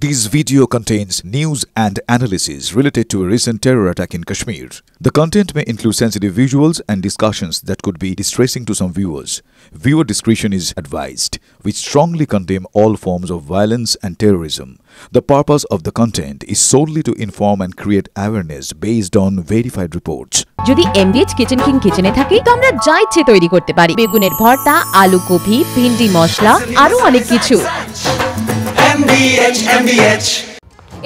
This video contains news and analysis related to a recent terror attack in Kashmir. The content may include sensitive visuals and discussions that could be distressing to some viewers. Viewer discretion is advised. We strongly condemn all forms of violence and terrorism. The purpose of the content is solely to inform and create awareness based on verified reports. যদি এমবিএচ kitchen king কিচেনে থাকে তো আমরা যা ইচ্ছে তৈরি করতে পারি। বেগুনের ভর্তা, আলু কফি, ভিন্ডি মশলা আরো অনেক কিছু।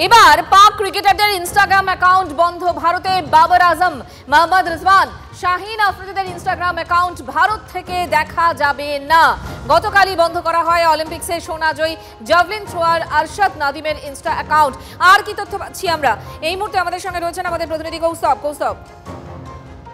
এবার পাক ক্রিকেটারদের ইনস্টাগ্রাম অ্যাকাউন্ট বন্ধ। ভারতে বাবর আজম, মোহাম্মদ রিজওয়ান, শাহিন আফ্রিদিদের ইনস্টাগ্রাম অ্যাকাউন্ট ভারত থেকে দেখা যাবে না। গতকালই বন্ধ করা হয় অলিম্পিক্সে সোনাজয়ী জ্যাভলিন থ্রোয়ার আরশাদ নাদিমের ইনস্টা অ্যাকাউন্ট। আর কি তথ্য পাচ্ছি আমরা এই মুহূর্তে? আমাদের সঙ্গে রয়েছেন আমাদের প্রতিনিধি কৌস্তব।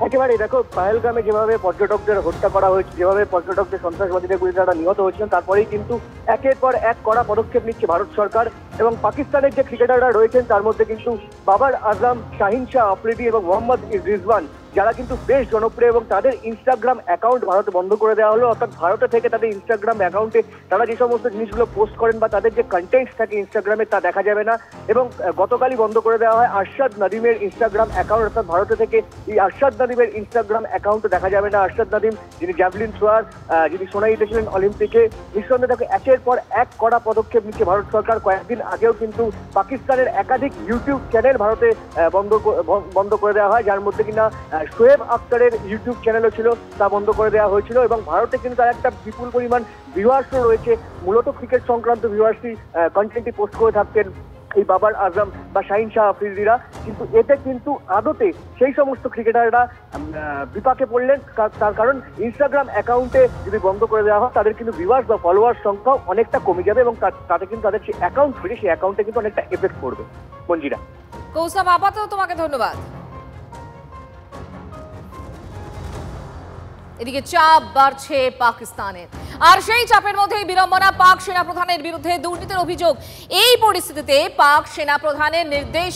একেবারে দেখো, পাহেলগামে যেভাবে পর্যটকদের হত্যা করা হয়েছে, যেভাবে পর্যটকদের সন্ত্রাসবাদীদের গুলি যারা নিহত হয়েছিলেন, তারপরেই কিন্তু একের পর এক কড়া পদক্ষেপ নিচ্ছে ভারত সরকার। এবং পাকিস্তানের যে ক্রিকেটাররা রয়েছেন তার মধ্যে কিন্তু বাবর আজম, শাহিন শাহ আফ্রিদি এবং মোহাম্মদ রিজওয়ান, যারা কিন্তু বেশ জনপ্রিয়, এবং তাদের ইনস্টাগ্রাম অ্যাকাউন্ট ভারতে বন্ধ করে দেওয়া হলো। অর্থাৎ ভারতে থেকে তাদের ইনস্টাগ্রাম অ্যাকাউন্টে তারা যে সমস্ত জিনিসগুলো পোস্ট করেন বা তাদের যে কন্টেন্টস থাকে ইনস্টাগ্রামে তা দেখা যাবে না। এবং গতকালই বন্ধ করে দেওয়া হয় আরশাদ নাদিমের ইনস্টাগ্রাম অ্যাকাউন্ট। অর্থাৎ ভারতে থেকে এই আরশাদ নাদিমের ইনস্টাগ্রাম অ্যাকাউন্ট দেখা যাবে না। আরশাদ নাদিম, যিনি জ্যাভলিন থ্রোয়ার, যিনি সোনা জিতেছিলেন অলিম্পিকে, নিঃসন্দেহে তাকে একের পর এক কড়া পদক্ষেপ নিচ্ছে ভারত সরকার। কয়েকদিন আগেও কিন্তু পাকিস্তানের একাধিক ইউটিউব চ্যানেল ভারতে বন্ধ করে দেওয়া হয়, যার মধ্যে কিনা শোয়েব আক্তারের ইউটিউব চ্যানেলও ছিল, তা বন্ধ করে দেওয়া হয়েছিল। এবং ভারতে কিন্তু তার একটা বিপুল পরিমাণ ভিউয়ার্সও রয়েছে, মূলত ক্রিকেট সংক্রান্ত ভিউয়ার্সই কন্টেন্টটি পোস্ট করে থাকতেন এই বাবর আজম বা শাহিন শাহ আফ্রিদিরা। কিন্তু এতে কিন্তু আদতে সেই সমস্ত ক্রিকেটাররা বিপাকে পড়লেন, তার কারণ ইনস্টাগ্রাম অ্যাকাউন্টে যদি বন্ধ করে দেওয়া হয় তাদের কিন্তু ভিউয়ার্স বা ফলোয়ার্স সংখ্যাও অনেকটা কমে যাবে, এবং তাতে কিন্তু তাদের যে অ্যাকাউন্ট খুলে সেই অ্যাকাউন্টে কিন্তু অনেকটা এফেক্ট পড়বে। মঞ্জিরা, কৌস্তব, আপাতত তোমাকে ধন্যবাদ। এদিকে চাপ বাড়ছে পাকিস্তানের, আর সেই চাপের মধ্যেই বিড়ম্বনা পাক সেনাপ্রধানের বিরুদ্ধে দুর্নীতির অভিযোগ। এই পরিস্থিতিতে পাক সেনাপ্রধানের নির্দেশ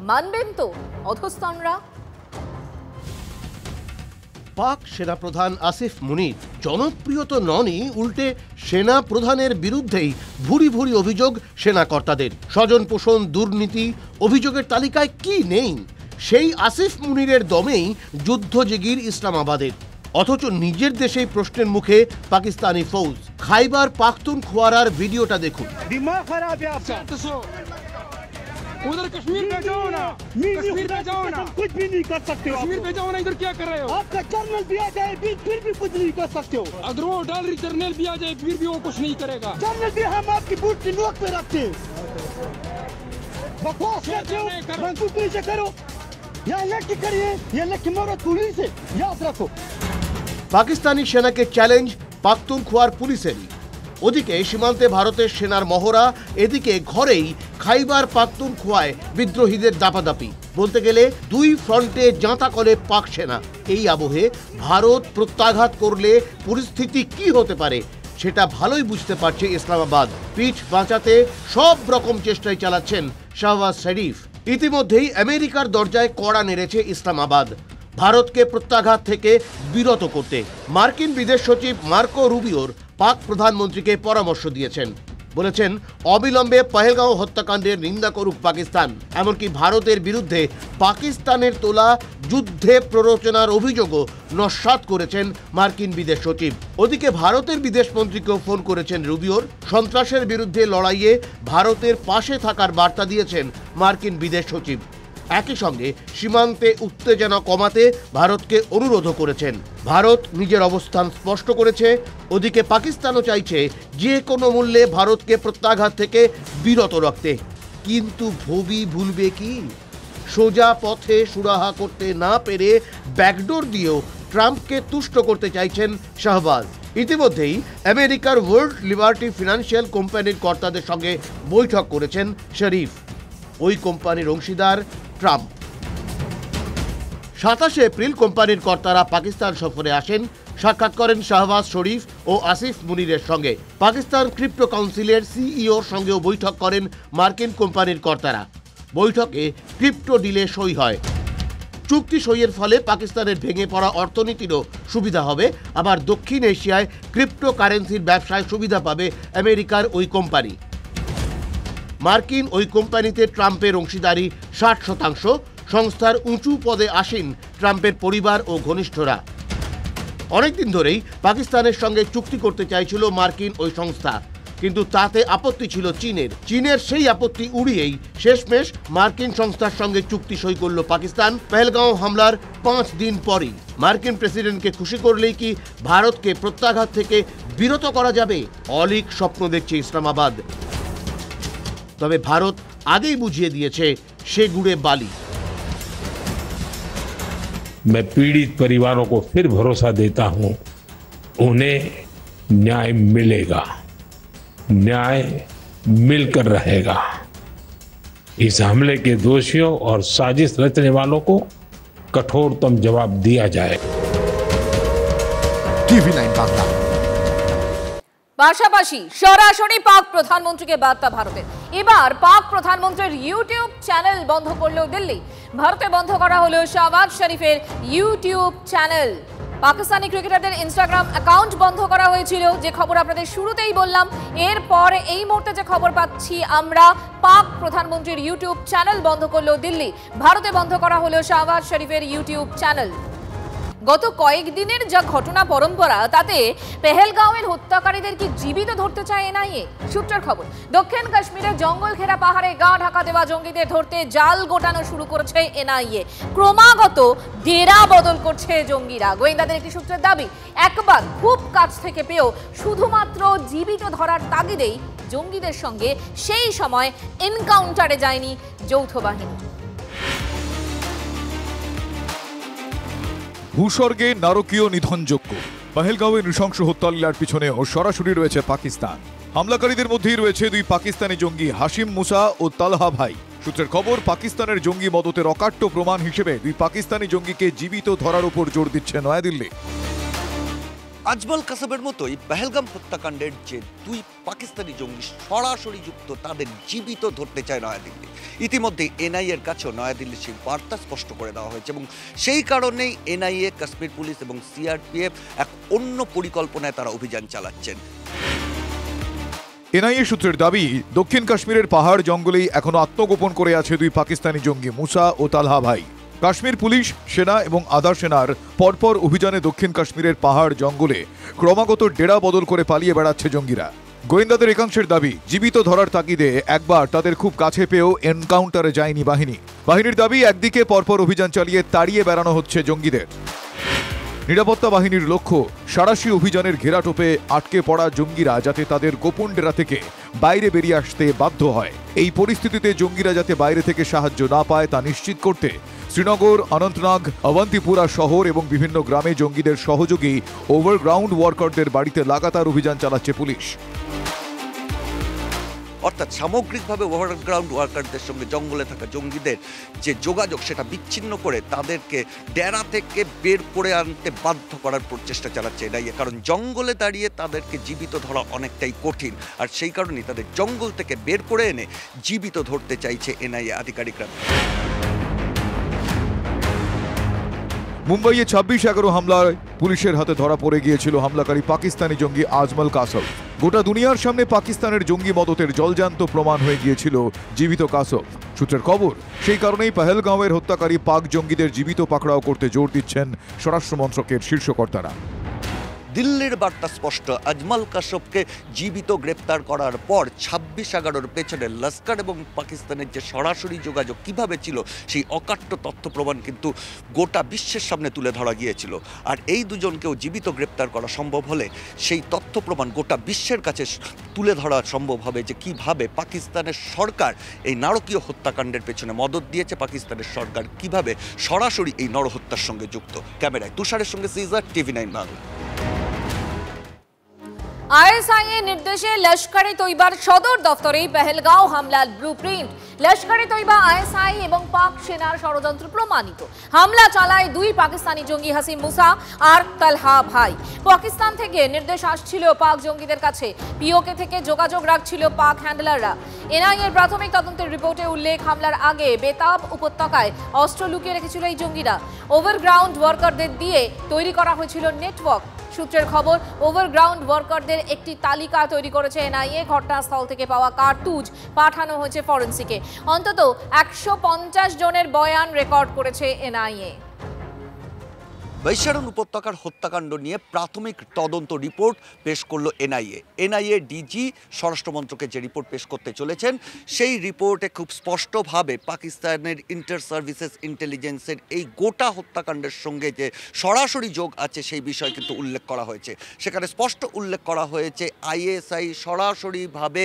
মানবেন তো অধস্তনরা? পাক সেনাপ্রধান আসিফ মুনির জনপ্রিয় তো ননই, উল্টে সেনা প্রধানের বিরুদ্ধেই ভুরি ভুরি অভিযোগ সেনাকর্তাদের। স্বজন পোষণ, দুর্নীতি, অভিযোগের তালিকায় কি নেই? সেই আসিফ মুনিরের দমেই যুদ্ধজিগির ইসলামাবাদের। অথচ নিজের দেশেই প্রশ্নের মুখে পাকিস্তানি ফৌজ। খাইবার পাখতুনখোয়ার ভিডিওটা দেখুন। उधर कश्मीर पे जाओ ना, कश्मीर पे जाओ ना, कुछ भी नहीं कर सकते हो। कश्मीर पे जाओ ना, इधर क्या कर रहे हो? आपका जनरल भी आ जाए फिर भी कुछ नहीं कर सकते हो। अगर वो डॉलर जनरल भी आ जाए फिर भी वो कुछ नहीं करेगा। जनरल भी हम आपकी बूट की नोक पे रखते हैं। बकवास करते हो, मंसूबी से करो, या लड़की करिए या लड़की मरो, पुलिस से याद रखो। পাকিস্তানি সেনাকে চ্যালেঞ্জ পাখতুনখোয়ার পুলিশেরই। ওদিকে সীমান্তে ভারতের সেনার মহড়া, এদিকে ঘরেই খাইবার পাখতুনখোয়ায় বিদ্রোহীদের দাপাদাপি। বলতে গেলে দুই ফ্রন্টে জাঁতা করে পাক সেনা। এই আবহে ভারত প্রত্যাঘাত করলে পরিস্থিতি কি হতে পারে সেটা ভালোই বুঝতে পারছে ইসলামাবাদ। পিঠ বাঁচাতে সব রকম চেষ্টাই চালাচ্ছেন শাহবাজ শরীফ। ইতিমধ্যেই আমেরিকার দরজায় কড়া নেড়েছে ইসলামাবাদ ভারতকে প্রত্যাঘাত থেকে বিরত করতে। মার্কিন বিদেশ সচিব মার্কো রুবিওর পাক প্রধানমন্ত্রীকে পরামর্শ দিয়েছেন, বলেছেন অবিলম্বে পহেলগাঁও হত্যাকাণ্ডের নিন্দা করুক পাকিস্তান। এমনকি ভারতের বিরুদ্ধে পাকিস্তানের তোলা যুদ্ধে প্ররোচনার অভিযোগও নস্যাৎ করেছেন মার্কিন বিদেশ সচিব। ওদিকে ভারতের বিদেশমন্ত্রীকেও ফোন করেছেন রুবিওর। সন্ত্রাসের বিরুদ্ধে লড়াইয়ে ভারতের পাশে থাকার বার্তা দিয়েছেন মার্কিন বিদেশ সচিব। একই সঙ্গে সীমান্তে উত্তেজনা কমাতে ভারতকে অনুরোধও করেছেন। ভারত নিজের অবস্থান স্পষ্ট করেছে। ওদিকে পাকিস্তানও চাইছে যে কোনো মূল্যে ভারতকে প্রত্যাঘাত থেকে বিরত রাখতে। কিন্তু ভুলবে কি? সোজা পথে সুরাহা করতে না পেরে ব্যাকডোর দিয়েও ট্রাম্পকে তুষ্ট করতে চাইছেন শাহবাজ। ইতিমধ্যেই আমেরিকার ওয়ার্ল্ড লিবার্টি ফিনান্সিয়াল কোম্পানির কর্তাদের সঙ্গে বৈঠক করেছেন শরীফ। ওই কোম্পানির অংশীদার ট্রাম্প। 27 এপ্রিল কোম্পানির কর্তারা পাকিস্তান সফরে আসেন, সাক্ষাৎ করেন শাহবাজ শরীফ ও আসিফ মুনিরের সঙ্গে। পাকিস্তান ক্রিপ্টো কাউন্সিলের সিইওর সঙ্গেও বৈঠক করেন মার্কিন কোম্পানির কর্তারা। বৈঠকে ক্রিপ্টো ডিলে সই হয়। চুক্তি সইয়ের ফলে পাকিস্তানের ভেঙে পড়া অর্থনীতিরও সুবিধা হবে। আবার দক্ষিণ এশিয়ায় ক্রিপ্টো কারেন্সির ব্যবসায় সুবিধা পাবে আমেরিকার ওই কোম্পানি। মার্কিন ওই কোম্পানিতে ট্রাম্পের অংশীদারি 60%। সংস্থার উঁচু পদে আসীন ট্রাম্পের পরিবার ও ঘনিষ্ঠরা। অনেকদিন ধরেই পাকিস্তানের সঙ্গে চুক্তি করতে চাইছিল মার্কিন ওই সংস্থা, কিন্তু তাতে আপত্তি ছিল চীনের সেই আপত্তি উড়িয়েই শেষমেশ মার্কিন সংস্থার সঙ্গে চুক্তি সই করল পাকিস্তান। পেহেলগাঁও হামলার 5 দিন পরই মার্কিন প্রেসিডেন্টকে খুশি করলেই কি ভারতকে প্রত্যাঘাত থেকে বিরত করা যাবে? অলীক স্বপ্ন দেখছে ইসলামাবাদ। তবে ভারত আগেই বুঝিয়ে দিয়েছে সে গুড়ে বালি। मैं पीड़ित परिवारों को फिर भरोसा देता हूं, उन्हें न्याय मिलेगा, न्याय मिलकर रहेगा। इस हमले के दोषियों और साजिश रचने वालों को कठोरतम जवाब दिया जाए। टीवी 9 बांग्ला। পাশাপাশি সরাসরি পাক প্রধানমন্ত্রীকে বার্তা ভারতের। এবার পাক প্রধানমন্ত্রীর ইউটিউব চ্যানেল বন্ধ করল দিল্লি। ভারতে বন্ধ করা হলো শাহবাজ শরীফের ইউটিউব চ্যানেল। পাকিস্তানি ক্রিকেটারদের ইনস্টাগ্রাম অ্যাকাউন্ট বন্ধ করা হয়েছিল, যে খবর আপনাদের শুরুতেই বললাম। এরপর এই মুহূর্তে যে খবর পাচ্ছি আমরা, পাক প্রধানমন্ত্রীর ইউটিউব চ্যানেল বন্ধ করল দিল্লি। ভারতে বন্ধ করা হলো শাহবাজ শরীফের ইউটিউব চ্যানেল। গত কয়েকদিনের যা ঘটনা পরম্পরা, তাতে পেহেলগাঁওয়ের হত্যাকারীদের কি জীবিত ধরতে চায় এনআইএ? সূত্রের খবর, দক্ষিণ কাশ্মীরের জঙ্গল ঘেরা পাহাড়ে গা ঢাকা দেওয়া জঙ্গিদের ধরতে জাল গোটানো শুরু করেছে এনআইএ। ক্রমাগত ডেরা বদল করছে জঙ্গিরা। গোয়েন্দাদের একটি সূত্রের দাবি, একবার খুব কাছ থেকে পেয়েও শুধুমাত্র জীবিত ধরার তাগিদেই জঙ্গিদের সঙ্গে সেই সময় এনকাউন্টারে যায়নি যৌথ বাহিনী। ভূস্বর্গে নারকীয় নিধনযোগ্য পহেলগাঁওয়ে নৃশংস হত্যালীলার পিছনেও সরাসরি রয়েছে পাকিস্তান। হামলাকারীদের মধ্যেই রয়েছে 2 পাকিস্তানি জঙ্গি হাশিম মুসা ও তালহা ভাই। সূত্রের খবর, পাকিস্তানের জঙ্গি মদতের অকাট্য প্রমাণ হিসেবে 2 পাকিস্তানি জঙ্গিকে জীবিত ধরার উপর জোর দিচ্ছে নয়াদিল্লি। আজমল কাসবের মতোই পেহেলগাম হত্যাকাণ্ডের যে 2 পাকিস্তানি জঙ্গি সরাসরি যুক্ত, তাদের জীবিত ধরতে চায় নয়াদিল্লি। ইতিমধ্যে এনআইএর কাছেও নয়াদিল্লির সেই বার্তা স্পষ্ট করে দেওয়া হয়েছে এবং সেই কারণেই এনআইএ, কাশ্মীর পুলিশ এবং সিআরপিএফ এক অন্য পরিকল্পনায় তারা অভিযান চালাচ্ছেন। এনআইএ সূত্রের দাবি, দক্ষিণ কাশ্মীরের পাহাড় জঙ্গলেই এখনো আত্মগোপন করে আছে 2 পাকিস্তানি জঙ্গি মুসা ও তালহা ভাই। কাশ্মীর পুলিশ, সেনা এবং আধা সেনার পরপর অভিযানে দক্ষিণ কাশ্মীরের পাহাড় জঙ্গলে ক্রমাগত ডেরা বদল করে পালিয়ে বেড়াচ্ছে জঙ্গিরা। গোয়েন্দাদের একাংশের দাবি, জীবিত ধরার তাগিদে একবার তাদের খুব কাছে পেয়েও এনকাউন্টারে যায়নি বাহিনীর দাবি, একদিকে পরপর অভিযান চালিয়ে তাড়িয়ে বেড়ানো হচ্ছে জঙ্গিদের। নিরাপত্তা বাহিনীর লক্ষ্য, সাঁড়াশি অভিযানের ঘেরাটোপে আটকে পড়া জঙ্গিরা যাতে তাদের গোপন ডেরা থেকে বাইরে বেরিয়ে আসতে বাধ্য হয়। এই পরিস্থিতিতে জঙ্গিরা যাতে বাইরে থেকে সাহায্য না পায় তা নিশ্চিত করতে শ্রীনগর, অনন্তনাগ, অবন্তিপুরা শহর এবং বিভিন্ন গ্রামে জঙ্গিদের সহযোগী ওভারগ্রাউন্ড ওয়ার্কারদের বাড়িতে লাগাতার অভিযান চালাচ্ছে পুলিশ। অর্থাৎ সামগ্রিকভাবে ওভারগ্রাউন্ড ওয়ার্কারদের সঙ্গে জঙ্গলে থাকা জঙ্গিদের যে যোগাযোগ, সেটা বিচ্ছিন্ন করে তাদেরকে ডেরা থেকে বের করে আনতে বাধ্য করার প্রচেষ্টা চালাচ্ছে এনআইএ। কারণ জঙ্গলে দাঁড়িয়ে তাদেরকে জীবিত ধরা অনেকটাই কঠিন, আর সেই কারণেই তাদের জঙ্গল থেকে বের করে এনে জীবিত ধরতে চাইছে এনআইএ আধিকারিকরা। মুম্বাইয়ে 26/11 হামলায় পুলিশের হাতে ধরা পড়ে গিয়েছিল হামলাকারী পাকিস্তানি জঙ্গি আজমল কাসব। গোটা দুনিয়ার সামনে পাকিস্তানের জঙ্গি মদতের জলজান্ত প্রমাণ হয়ে গিয়েছিল জীবিত কাসব। সূত্রের খবর, সেই কারণেই পেহেলগাঁওয়ের হত্যাকারী পাক জঙ্গিদের জীবিত পাকড়াও করতে জোর দিচ্ছেন স্বরাষ্ট্র মন্ত্রকের শীর্ষকর্তারা। দিল্লির বার্তা স্পষ্ট, আজমল কাসবকে জীবিত গ্রেপ্তার করার পর 26/11 পেছনে লস্কর এবং পাকিস্তানের যে সরাসরি যোগাযোগ কিভাবে ছিল, সেই অকাট্য তথ্য প্রমাণ কিন্তু গোটা বিশ্বের সামনে তুলে ধরা গিয়েছিল। আর এই দুজনকেও জীবিত গ্রেপ্তার করা সম্ভব হলে সেই তথ্য প্রমাণ গোটা বিশ্বের কাছে তুলে ধরা সম্ভব হবে যে কিভাবে পাকিস্তানের সরকার এই নারকীয় হত্যাকাণ্ডের পেছনে মদত দিয়েছে, পাকিস্তানের সরকার কিভাবে সরাসরি এই নরহত্যার সঙ্গে যুক্ত। ক্যামেরায় তুষারের সঙ্গে সিজার, টিভি 9 বাংলা। আইএসআই এর নির্দেশে লস্করে তৈবার সদর দফতরে পেহেলগাঁও হামলার ব্লুপ্রিন্ট। লস্করে তৈবা, আইএসআই এবং পাক সেনার ষড়যন্ত্র প্রমাণিত। হামলা চালায় 2 পাকিস্তানি জঙ্গি হাসিম মুসা আর তালহা ভাই। পাকিস্তান থেকে নির্দেশ আসছিল পাক জঙ্গিদের কাছে, পিওকে থেকে যোগাযোগ রাখছিল পাক হ্যান্ডলাররা। এনআইএর প্রাথমিক তদন্তের রিপোর্টে উল্লেখ, হামলার আগে বেতাব উপত্যকায় অস্ত্র লুকিয়ে রেখেছিল এই জঙ্গিরা। ওভারগ্রাউন্ড ওয়ার্কারদের দিয়ে তৈরি করা হয়েছিল নেটওয়ার্ক। সূত্রের খবর, ওভারগ্রাউন্ড ওয়ার্কারদের একটি তালিকা তৈরি করেছে এনআইএ। ঘটনাস্থল থেকে পাওয়া কার্তুজ পাঠানো হয়েছে ফরেন্সিকে। অন্তত 150 জনের বয়ান রেকর্ড করেছে এনআইএ। বৈশারণ উপত্যকার হত্যাকাণ্ড নিয়ে প্রাথমিক তদন্ত রিপোর্ট পেশ করলো এনআইএ। এনআইএ ডিজি স্বরাষ্ট্রমন্ত্রকে যে রিপোর্ট পেশ করতে চলেছেন, সেই রিপোর্টে খুব স্পষ্টভাবে পাকিস্তানের ইন্টার সার্ভিসেস ইন্টেলিজেন্সের এই গোটা হত্যাকাণ্ডের সঙ্গে যে সরাসরি যোগ আছে সেই বিষয় কিন্তু উল্লেখ করা হয়েছে। সেখানে স্পষ্ট উল্লেখ করা হয়েছে আইএসআই সরাসরিভাবে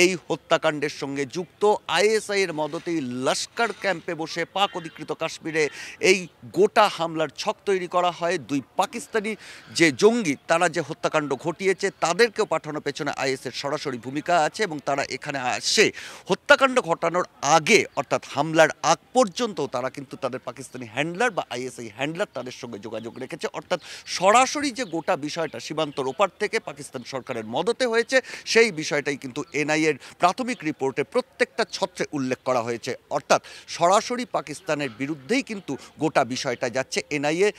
এই হত্যাকাণ্ডের সঙ্গে যুক্ত। আইএসআই এর মদতেই লস্কর ক্যাম্পে বসে পাক অধিকৃত কাশ্মীরে এই গোটা হামলার ছক তৈরি করা হয়। দুই পাকিস্তানি যে জঙ্গি তারা যে হত্যাকাণ্ড ঘটিয়েছে তাদেরকেও পাঠানোর পেছনে আইএসের সরাসরি ভূমিকা আছে এবং তারা এখানে আসে হত্যাকাণ্ড ঘটানোর আগে, অর্থাৎ হামলার আগ পর্যন্ত তারা কিন্তু তাদের পাকিস্তানি হ্যান্ডলার বা আইএসআই হ্যান্ডলার তাদের সঙ্গে যোগাযোগ রেখেছে। অর্থাৎ সরাসরি যে গোটা বিষয়টা সীমান্তর ওপার থেকে পাকিস্তান সরকারের মদতে হয়েছে সেই বিষয়টাই কিন্তু এনআইএর প্রাথমিক রিপোর্টে প্রত্যেকটা ছত্রে উল্লেখ করা হয়েছে। অর্থাৎ সরাসরি পাকিস্তানের বিরুদ্ধেই কিন্তু গোটা বিষয়টা যাচ্ছে। এনআইএ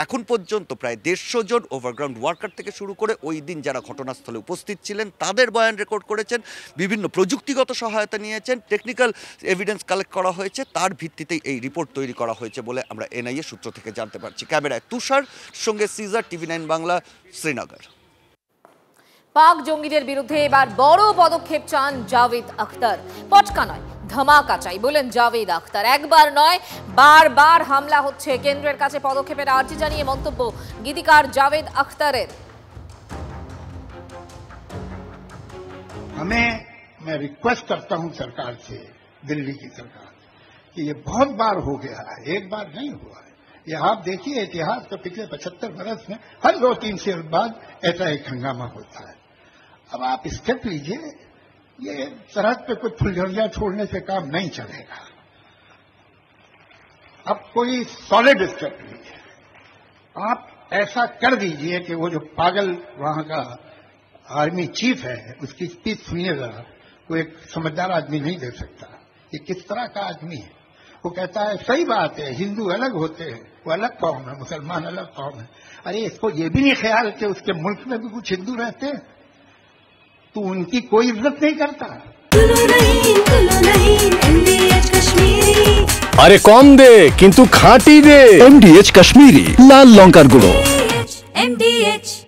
এখন পর্যন্ত প্রায় 150 জন ওভারগ্রাউন্ড ওয়ার্কার থেকে শুরু করে ওই দিন যারা ঘটনাস্থলে উপস্থিত ছিলেন তাদের বয়ান রেকর্ড করেছেন, বিভিন্ন প্রযুক্তিগত সহায়তা নিয়েছেন, টেকনিক্যাল এভিডেন্স কালেক্ট করা হয়েছে। তার ভিত্তিতেই এই রিপোর্ট তৈরি করা হয়েছে বলে আমরা এনআইএ সূত্র থেকে জানতে পারছি। ক্যামেরায় তুষার সঙ্গে সিজার, TV9 বাংলা, শ্রীনগর। পাক জঙ্গিদের বিরুদ্ধে এবার বড় পদক্ষেপ চান জাভেদ আখতার। পটকা নয়, ধামাকা চাই বলেন জাভেদ আখতার। একবার নয়, বারবার হামলা হচ্ছে। কেন্দ্রের কাছে পদক্ষেপের আর্জি জানিয়ে মন্তব্য গীতিকার জাভেদ আখতারের। मैं रिक्वेस्ट करता हूं सरकार से, दिल्ली की सरकार, कि ये बहुत बार हो गया है, एक बार नहीं हुआ है। ये आप देखिए इतिहास तो पिछले 75 बरस में हर 2-3 साल बाद ऐसा एक हंगामा होता है। अब आप स्टेप लीजिए, ये सरहद पे कुछ फुलझड़ियां छोड़ने से काम नहीं चलेगा। अब कोई सॉलिड स्टेप लीजिए, आप ऐसा कर दीजिए कि वो जो पागल वहां का आर्मी चीफ है उसकी स्पीच सुनिएगा। वो एक समझदार आदमी नहीं दे सकता। ये किस तरह का आदमी है? वो कहता है सही बात है, हिंदू अलग होते हैं, वो अलग कौम है, मुसलमान अलग कौम है। अरे इसको ये भी नहीं ख्याल कि उसके मुल्क में भी कुछ हिंदू रहते हैं, तो उनकी कोई इज्जत नहीं करता। अरे कम दे किंतु खाटी दे। MDH कश्मीरी लाल लंकार गुड़ो। MDH